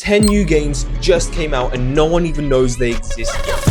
10 new games just came out and no one even knows they exist yet.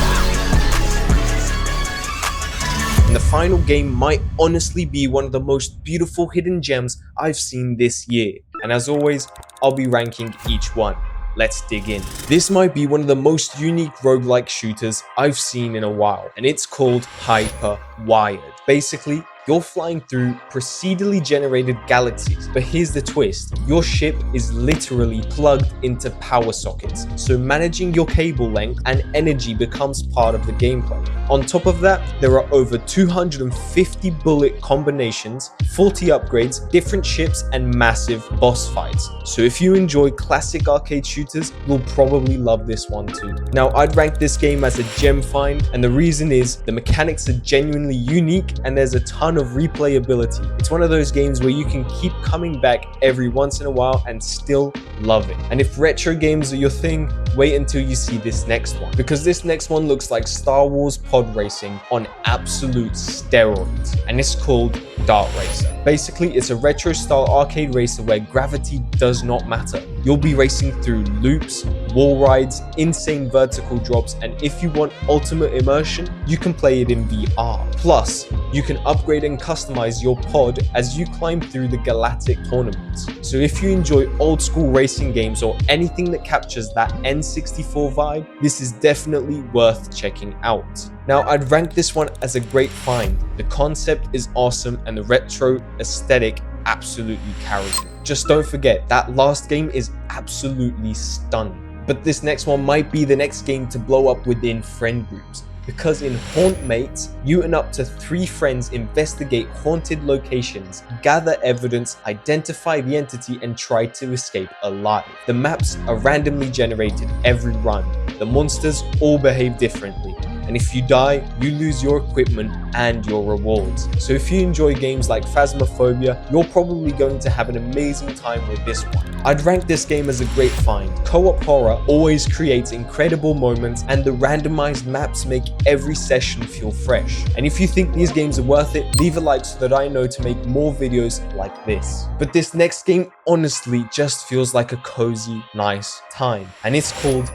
And the final game might honestly be one of the most beautiful hidden gems I've seen this year. And as always, I'll be ranking each one. Let's dig in. This might be one of the most unique roguelike shooters I've seen in a while, and it's called HYPERWIRED. Basically, you're flying through procedurally generated galaxies, but here's the twist. Your ship is literally plugged into power sockets, so managing your cable length and energy becomes part of the gameplay. On top of that, there are over 250 bullet combinations, 40 upgrades, different ships, and massive boss fights. So if you enjoy classic arcade shooters, you'll probably love this one too. Now, I'd rank this game as a gem find, and the reason is the mechanics are genuinely unique and there's a ton of replayability. It's one of those games where you can keep coming back every once in a while and still love it. And if retro games are your thing, wait until you see this next one, because this next one looks like Star Wars pod racing on absolute steroids, and it's called Dart Racer. Basically, it's a retro style arcade racer where gravity does not matter. You'll be racing through loops, wall rides, insane vertical drops, and if you want ultimate immersion, you can play it in VR. Plus, you can upgrade and customize your pod as you climb through the galactic tournaments. So if you enjoy old school racing games or anything that captures that N64 vibe, this is definitely worth checking out. Now, I'd rank this one as a great find. The concept is awesome and the retro aesthetic absolutely carries it. Just don't forget, that last game is absolutely stunning. But this next one might be the next game to blow up within friend groups, because in HAUNTMATES, you and up to 3 friends investigate haunted locations, gather evidence, identify the entity, and try to escape alive. The maps are randomly generated every run. The monsters all behave differently, and if you die, you lose your equipment and your rewards. So if you enjoy games like Phasmophobia, you're probably going to have an amazing time with this one. I'd rank this game as a great find. Co-op horror always creates incredible moments, and the randomized maps make every session feel fresh. And if you think these games are worth it, leave a like so that I know to make more videos like this. But this next game honestly just feels like a cozy, nice time, and it's called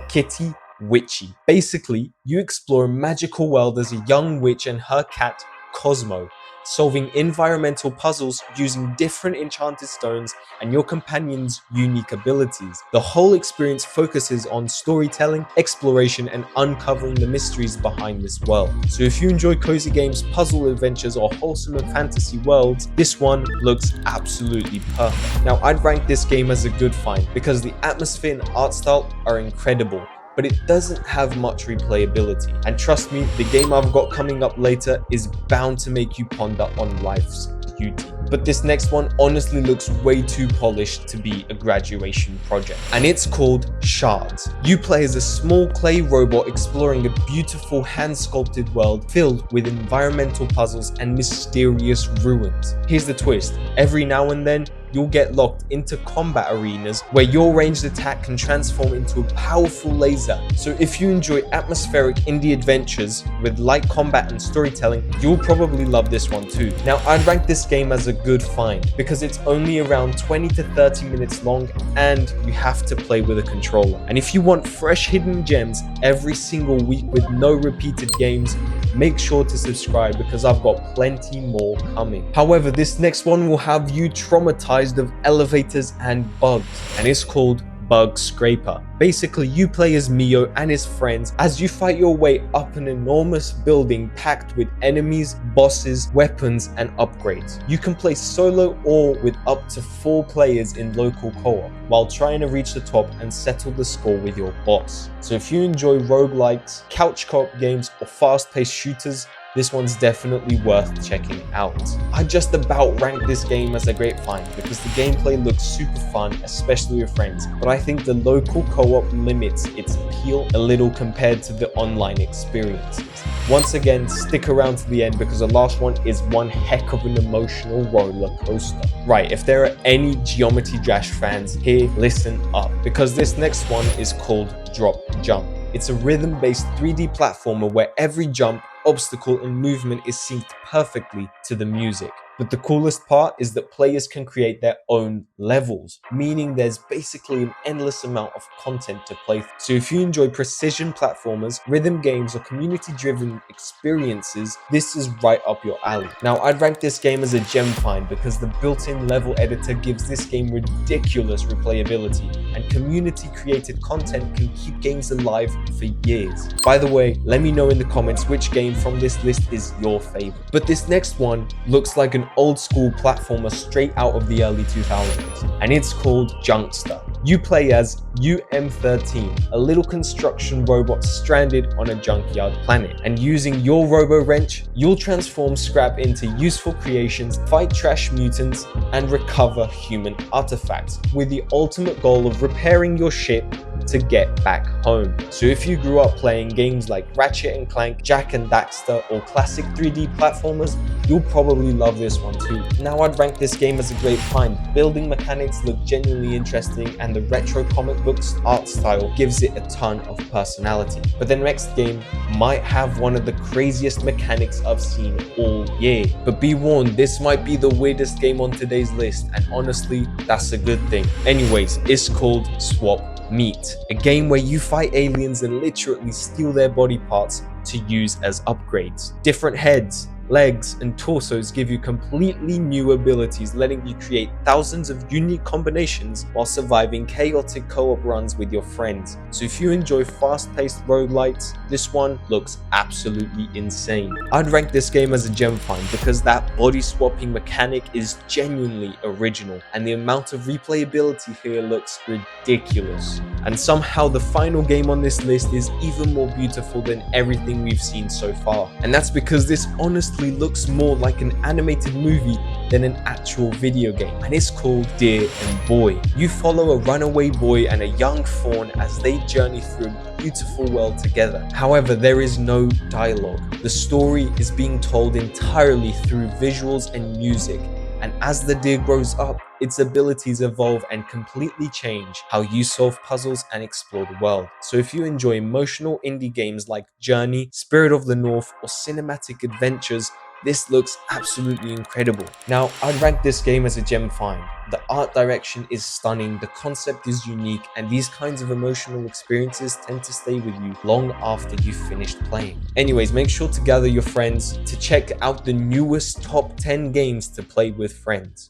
Witchy. Basically, you explore a magical world as a young witch and her cat, Cosmo, solving environmental puzzles using different enchanted stones and your companion's unique abilities. The whole experience focuses on storytelling, exploration, and uncovering the mysteries behind this world. So if you enjoy cozy games, puzzle adventures, or wholesome and fantasy worlds, this one looks absolutely perfect. Now, I'd rank this game as a good find because the atmosphere and art style are incredible, but it doesn't have much replayability. And trust me, the game I've got coming up later is bound to make you ponder on life's beauty. But this next one honestly looks way too polished to be a graduation project, and it's called Shards. You play as a small clay robot exploring a beautiful hand-sculpted world filled with environmental puzzles and mysterious ruins. Here's the twist: every now and then, you'll get locked into combat arenas where your ranged attack can transform into a powerful laser. So if you enjoy atmospheric indie adventures with light combat and storytelling, you'll probably love this one too. Now, I'd rank this game as a good find because it's only around 20 to 30 minutes long and you have to play with a controller. And if you want fresh hidden gems every single week with no repeated games, make sure to subscribe because I've got plenty more coming. However, this next one will have you traumatized of elevators and bugs, and it's called Bugscraper. Basically, you play as Mio and his friends as you fight your way up an enormous building packed with enemies, bosses, weapons, and upgrades. You can play solo or with up to 4 players in local co-op while trying to reach the top and settle the score with your boss. So if you enjoy roguelikes, couch co-op games, or fast-paced shooters, this one's definitely worth checking out. I just about rank this game as a great find because the gameplay looks super fun, especially with friends, but I think the local co-op limits its appeal a little compared to the online experiences. Once again, stick around to the end because the last one is one heck of an emotional roller coaster. Right, if there are any Geometry Dash fans here, listen up, because this next one is called Drop Jump. It's a rhythm-based 3D platformer where every jump, obstacle, and movement is synced perfectly to the music. But the coolest part is that players can create their own levels, meaning there's basically an endless amount of content to play through. So if you enjoy precision platformers, rhythm games, or community-driven experiences, this is right up your alley. Now, I'd rank this game as a gem find because the built-in level editor gives this game ridiculous replayability, and community-created content can keep games alive for years. By the way, let me know in the comments which game from this list is your favorite. But this next one looks like an old school platformer straight out of the early 2000s, and it's called Junkster. You play as UM-13, a little construction robot stranded on a junkyard planet, and using your robo-wrench, you'll transform scrap into useful creations, fight trash mutants, and recover human artifacts, with the ultimate goal of repairing your ship to get back home. So if you grew up playing games like Ratchet and Clank, Jak and Daxter, or classic 3D platformers, you'll probably love this one too. Now, I'd rank this game as a great find. Building mechanics look genuinely interesting, and the retro comic books art style gives it a ton of personality. But the next game might have one of the craziest mechanics I've seen all year. But be warned, this might be the weirdest game on today's list, and honestly, that's a good thing. Anyways, it's called SWAPMEAT, a game where you fight aliens and literally steal their body parts to use as upgrades. Different heads, legs, and torsos give you completely new abilities, letting you create thousands of unique combinations while surviving chaotic co-op runs with your friends. So if you enjoy fast-paced roguelites, this one looks absolutely insane. I'd rank this game as a gem find because that body swapping mechanic is genuinely original, and the amount of replayability here looks ridiculous. And somehow the final game on this list is even more beautiful than everything we've seen so far. And that's because this honestly looks more like an animated movie than an actual video game, and it's called Dear and Boy. You follow a runaway boy and a young fawn as they journey through a beautiful world together. However, there is no dialogue. The story is being told entirely through visuals and music, and as the deer grows up, its abilities evolve and completely change how you solve puzzles and explore the world. So if you enjoy emotional indie games like Journey, Spirit of the North, or cinematic adventures, this looks absolutely incredible. Now, I'd rank this game as a gem find. The art direction is stunning, the concept is unique, and these kinds of emotional experiences tend to stay with you long after you've finished playing. Anyways, make sure to gather your friends to check out the newest top 10 games to play with friends.